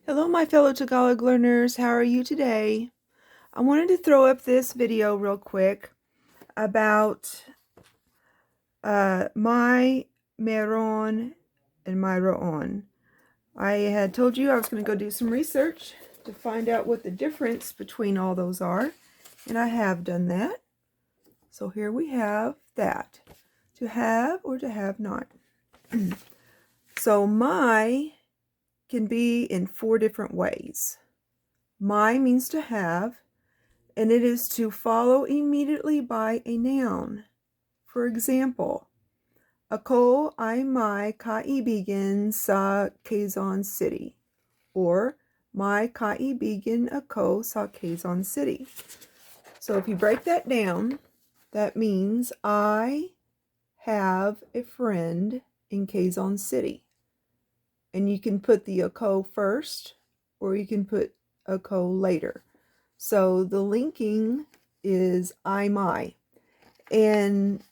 Hello, my fellow Tagalog learners. How are you today? I wanted to throw up this video real quick about my meron and mayroon. I had told you I was going to go do some research to find out what the difference between all those are, and I have done that. So here we have that. To have or to have not. So my can be in 4 different ways. My means to have, and it is to follow immediately by a noun. For example, ako ay may kaibigan sa Quezon City, or may kaibigan ako sa Quezon City. So if you break that down, that means I have a friend in Quezon City. And you can put the ako first, or you can put ako later. So the linking is I, my. And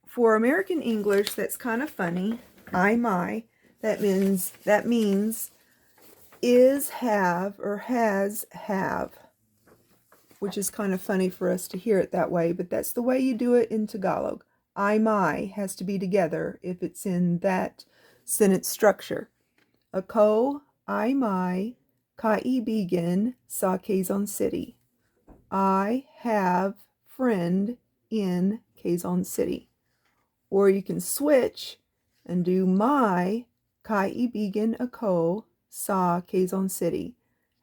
for American English, that's kind of funny. I, my. That means is, have, or has, have. Which is kind of funny for us to hear it that way, but that's the way you do it in Tagalog. I, my has to be together if it's in that sentence structure. Ako ay may kaibigan sa Quezon City. I have friend in Quezon City. Or you can switch and do my kaibigan ako sa Quezon City.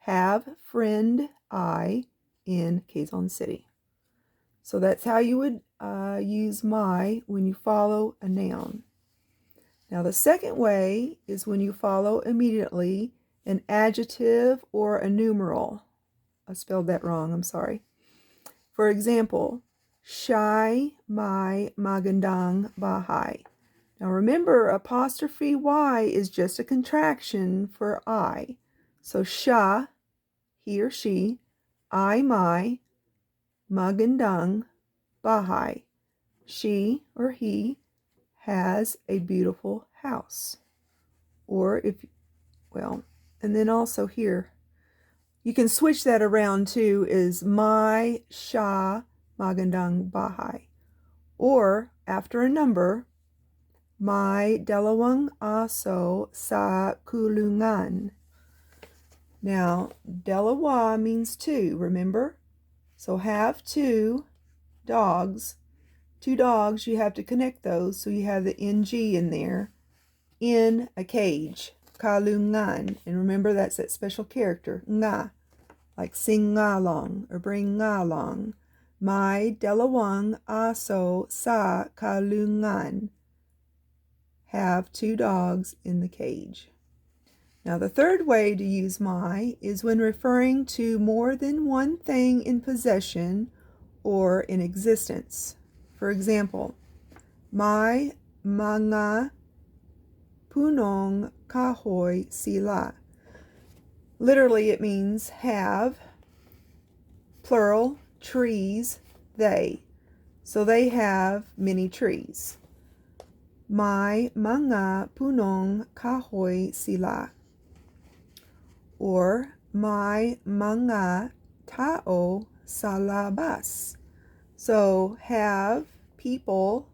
Have friend I in Quezon City. So that's how you would use my when you follow a noun. Now the second way is when you follow immediately an adjective or a numeral. I spelled that wrong, I'm sorry. For example, siya'y may magandang bahay. Now remember, apostrophe Y is just a contraction for I. So siya, he or she, ay may magandang bahay. She or he has a beautiful house. Or and then also here, you can switch that around too, is may siya magandang bahay. Or after a number, may dalawang aso sa kulungan. Now, dalawa means 2, remember? So have 2 dogs. 2 dogs, you have to connect those, so you have the ng in there, in a cage, kalungan. And remember, that's that special character, nga, like sing nga long or bring nga long. May dalawang aso sa kalungan. Have 2 dogs in the cage. Now the third way to use my is when referring to more than one thing in possession or in existence. For example, may mga punong kahoy sila. Literally it means have, plural, trees, they. So they have many trees. May mga punong kahoy sila. Or may mga tao sa labas. So have people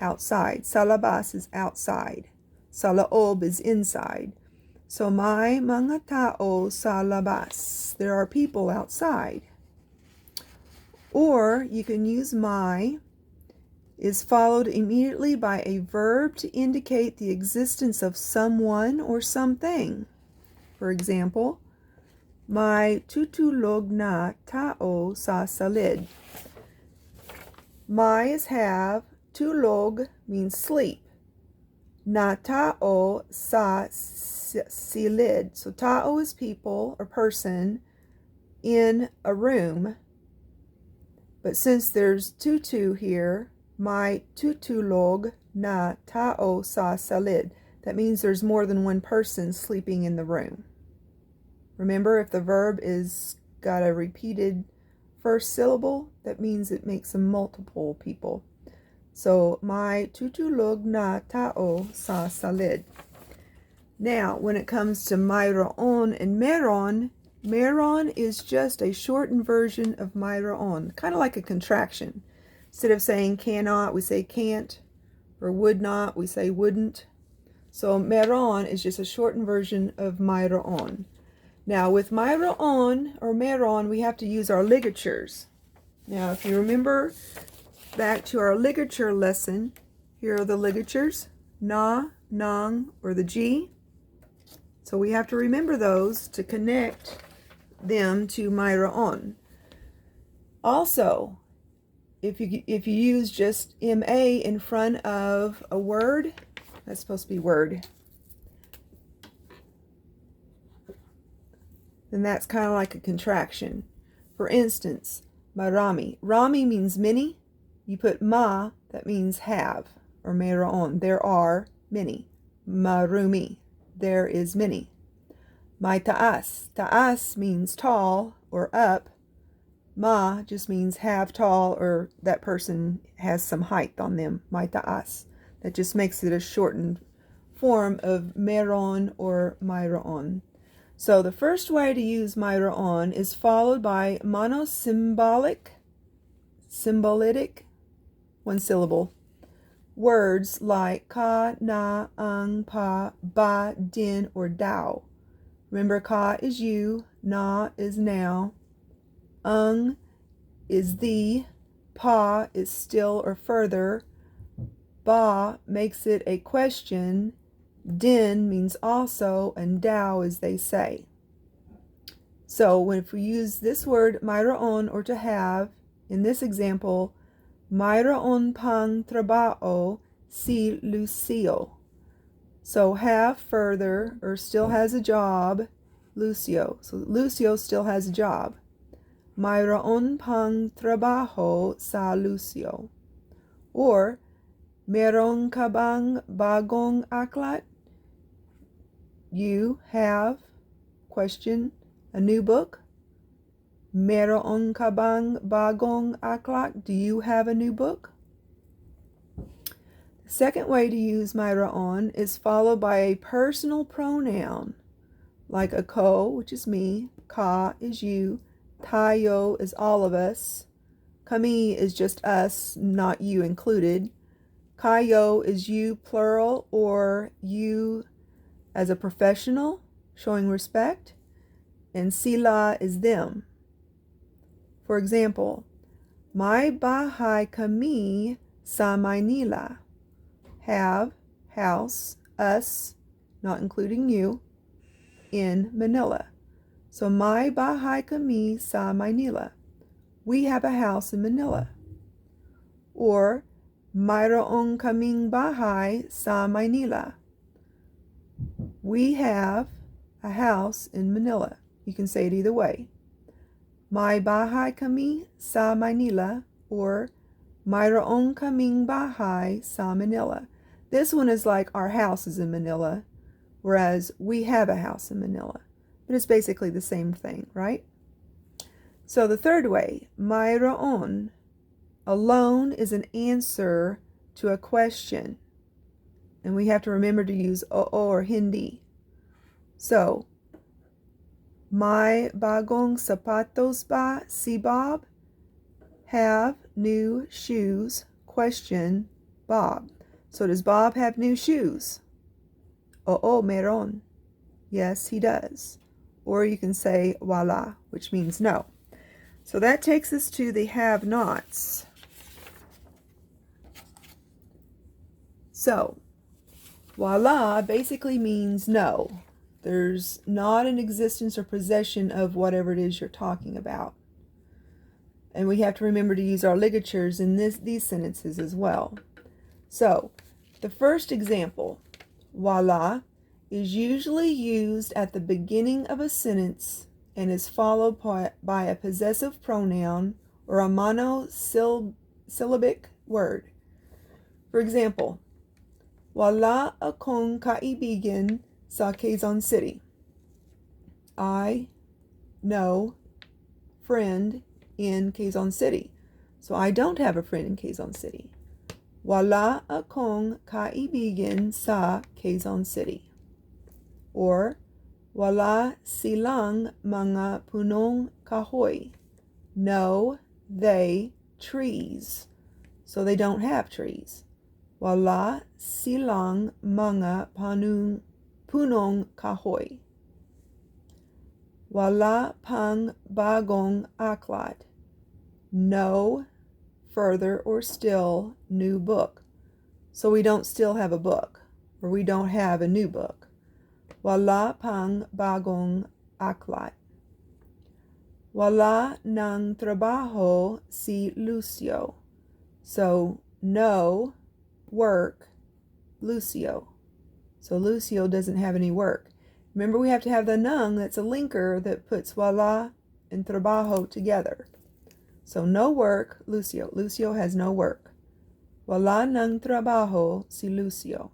outside. Sa labas is outside. Sa loob is inside. So may mga tao sa labas. There are people outside. Or you can use my is followed immediately by a verb to indicate the existence of someone or something. For example, may tutulog na tao sa salid. May is have, tulog means sleep. Na tao sa silid. So tao is people or person in a room. But since there's tutu here, may tutulog na tao sa salid. That means there's more than one person sleeping in the room. Remember, if the verb is got a repeated first syllable, that means it makes them multiple people. So, may tutulog na tao sa salid. Now, when it comes to mayroon and meron, meron is just a shortened version of mayroon, kind of like a contraction. Instead of saying cannot, we say can't, or would not, we say wouldn't. So meron is just a shortened version of mayroon. Now with mayroon or meron, we have to use our ligatures. Now if you remember back to our ligature lesson, here are the ligatures, na, nang, or the G. So we have to remember those to connect them to mayroon. Also, if you use just ma in front of a word, that's supposed to be word, then that's kind of like a contraction. For instance, marami. Rami means many. You put ma, that means have, or meron. There are many. Marumi, there is many. My ta'as. Ta'as means tall or up. Ma just means have, tall, or that person has some height on them. My ta'as. That just makes it a shortened form of meron or mayroon. So the first way to use mayroon is followed by monosyllabic, one syllable, words like ka, na, ang, pa, ba, din, or dao. Remember, ka is you, na is now, ang is the, pa is still or further, ba makes it a question, din means also, and dao is they say. So if we use this word mayroon, or to have, in this example, mayroon pang trabaho si Lucio. So have further, or still has a job, Lucio. So Lucio still has a job. Mayroon pang trabaho sa Lucio. Or meron ka bang bagong aklat? You have, question, a new book. Meron ka bang bagong aklat? Do you have a new book? The second way to use mayroon is followed by a personal pronoun, like ako, which is me, ka is you, tayo is all of us, kami is just us, not you included, kayo is you plural, or you as a professional, showing respect, and sila is them. For example, may bahay kami sa Maynila. Have, house, us, not including you, in Manila. So may bahay kami sa Maynila. We have a house in Manila. Or mayroon kaming bahay sa Maynila. We have a house in Manila. You can say it either way. May bahay kami sa Maynila, or mayroon kaming bahay sa Manila. This one is like our house is in Manila, whereas we have a house in Manila. But it's basically the same thing, right? So the third way, mayroon, alone is an answer to a question. And we have to remember to use oo or hindi. So, may bagong sapatos ba si Bob? Have new shoes, question, Bob. So does Bob have new shoes? Oo, meron. Yes, he does. Or you can say wala, which means no. So that takes us to the have-nots. So, wala basically means no. There's not an existence or possession of whatever it is you're talking about. And we have to remember to use our ligatures in these sentences as well. So, the first example, wala, is usually used at the beginning of a sentence and is followed by a possessive pronoun or a monosyllabic word. For example, wala akong kaibigan sa Quezon City. I know friend in Quezon City. So I don't have a friend in Quezon City. Wala akong kaibigan sa Quezon City. Or wala silang mga punong kahoy. No, they trees. So they don't have trees. Wala silang mga punong kahoy. Wala pang bagong aklat. No further or still new book. So we don't still have a book, or we don't have a new book. Wala pang bagong aklat. Wala ng trabaho si Lucio. So no work, Lucio. So Lucio doesn't have any work. Remember, we have to have the nang, that's a linker that puts wala and trabajo together. So no work, Lucio. Lucio has no work. Wala ng trabajo si Lucio.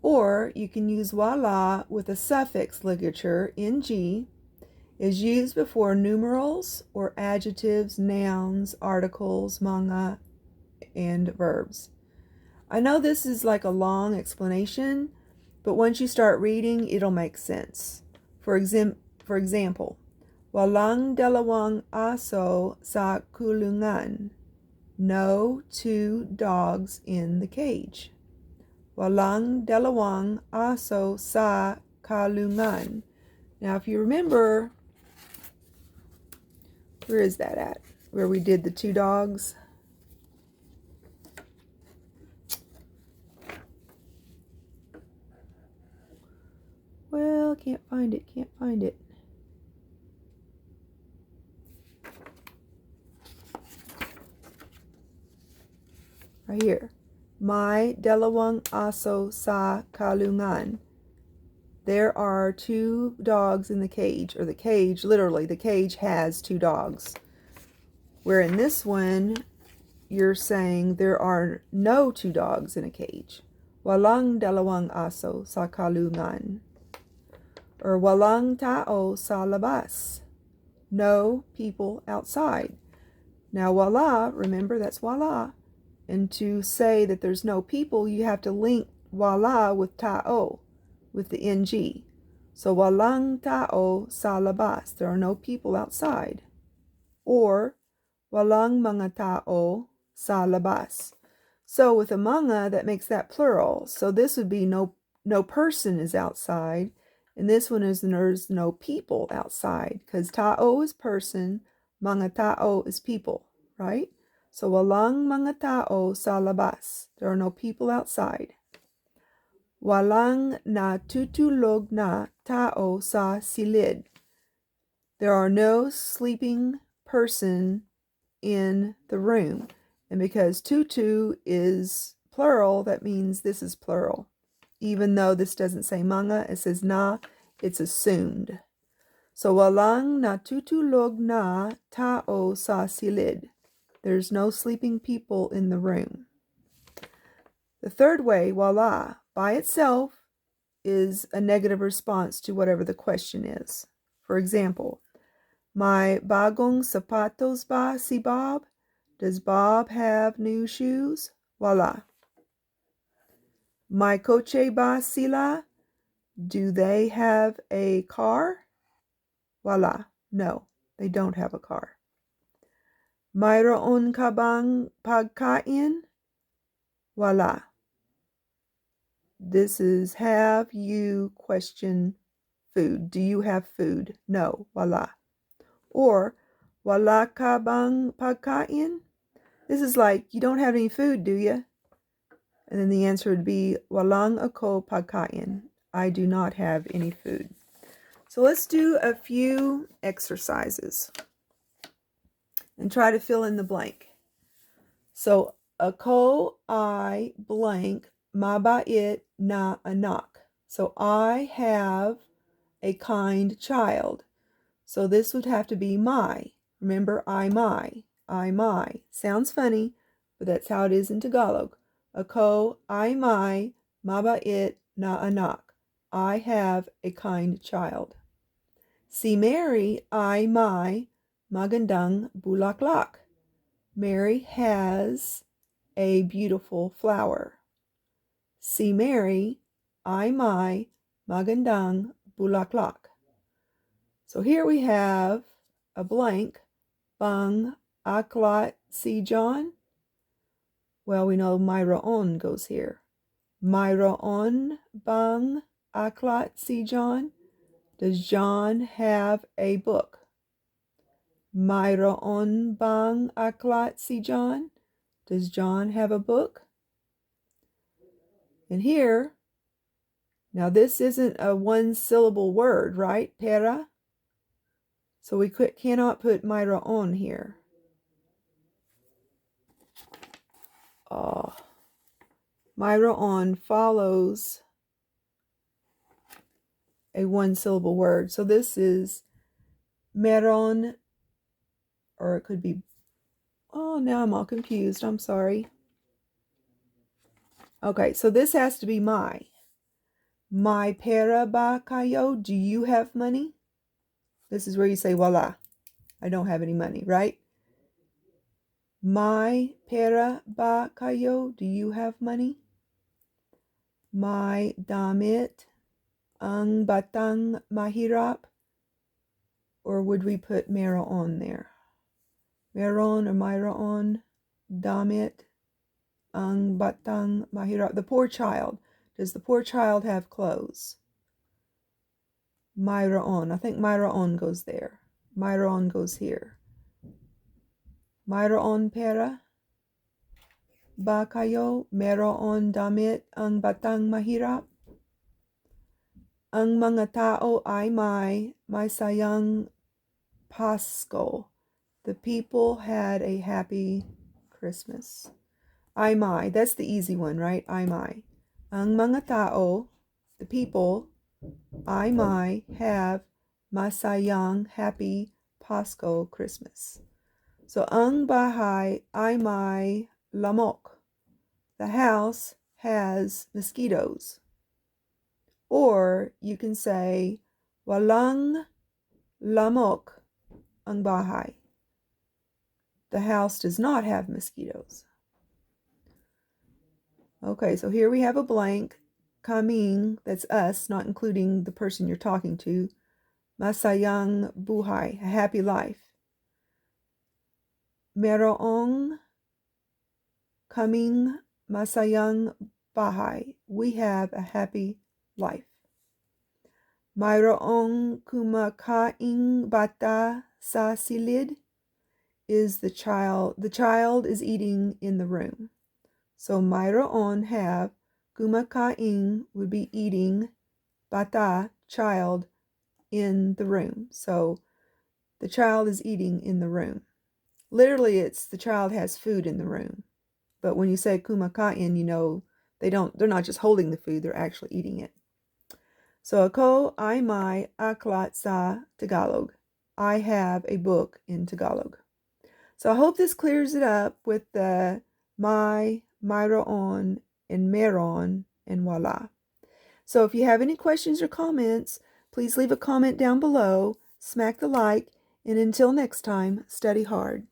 Or you can use wala with a suffix ligature, ng, is used before numerals or adjectives, nouns, articles, mga, and verbs. I know this is like a long explanation, but once you start reading, it'll make sense. For example, walang dalawang aso sa kulungan. No two dogs in the cage. Walang dalawang aso sa kulungan. Now, if you remember, where is that at? Where we did the two dogs? Well, can't find it. Right here. May dalawang aso sa kulungan. There are two dogs in the cage, or the cage, literally, the cage has two dogs. Where in this one, you're saying there are no two dogs in a cage. Walang dalawang aso sa kulungan. Or walang tao sa labas. No people outside. Now wala, remember that's wala. And to say that there's no people, you have to link wala with tao, with the ng. So walang tao sa labas. There are no people outside. Or walang mga tao sa labas. So with a mga, that makes that plural. So this would be no person is outside. And this one is there's no people outside. Because tao is person, mga tao is people, right? So walang mga tao sa labas. There are no people outside. Walang natutulog na tao sa silid. There are no sleeping person in the room. And because tutu is plural, that means this is plural. Even though this doesn't say mga, it says na, it's assumed. So walang natutulog na tao sa silid. There's no sleeping people in the room. The third way, wala, by itself, is a negative response to whatever the question is. For example, may bagong sapatos ba si Bob? Does Bob have new shoes? Wala. May kotse ba sila? Do they have a car? Wala. No, they don't have a car. Mayroon ka bang pagkain? Wala. This is have you question food. Do you have food? No. Wala. Or wala ka bang pagkain? This is like, you don't have any food, do you? And then the answer would be walang ako pagkain. I do not have any food. So let's do a few exercises and try to fill in the blank. So ako I blank mabait na anak. So I have a kind child. So this would have to be my. Remember, I my. Sounds funny, but that's how it is in Tagalog. Ako I my mabait na anak. I have a kind child. Si Mary I my magandang bulaklak. Mary has a beautiful flower. Si Mary I my magandang bulaklak. So here we have a blank. Bang aklat si John? Well, we know mayroon goes here. Mayroon bang aklat si John? Does John have a book? Mayroon bang aklat si John? Does John have a book? And here, now this isn't a one-syllable word, right? Pera. So we cannot put mayroon here. Mayroon follows a one-syllable word. So this is meron, or it could be, oh, now I'm all confused. I'm sorry. Okay, so this has to be my. My pera ba kayo? Do you have money? This is where you say, voila, I don't have any money, right? My pera ba kayo? Do you have money? My damit ang batang mahirap? Or would we put meron there? Meron or mayroon, damit ang batang mahirap. The poor child. Does the poor child have clothes? Mayroon. I think mayroon goes there. Mayroon goes here. Mayroon pera ba kayo? Meron damit ang batang mahirap? Ang mga tao ay may sayang Pasko. The people had a happy Christmas. Ay may. That's the easy one, right? Ay may. Ang mga tao, the people, ay may have masayang happy Pasko Christmas. So ang bahay ay may lamok. The house has mosquitoes. Or you can say walang lamok ang bahay. The house does not have mosquitoes. Okay, so here we have a blank. Kaming, that's us, not including the person you're talking to. Masayang buhay, a happy life. Merong kaming masayang bahay. We have a happy life. Mayroong kumakaing bata sa silid is the child. The child is eating in the room. So mayroon have, kumakaing would be eating, bata, child, in the room. So the child is eating in the room. Literally, it's the child has food in the room. But when you say kumakain, you know they're not just holding the food, they're actually eating it. So ako ay may aklat sa Tagalog. I have a book in Tagalog. So I hope this clears it up with the mayroon, and meron, and voila. So if you have any questions or comments, please leave a comment down below, smack the like, and until next time, study hard.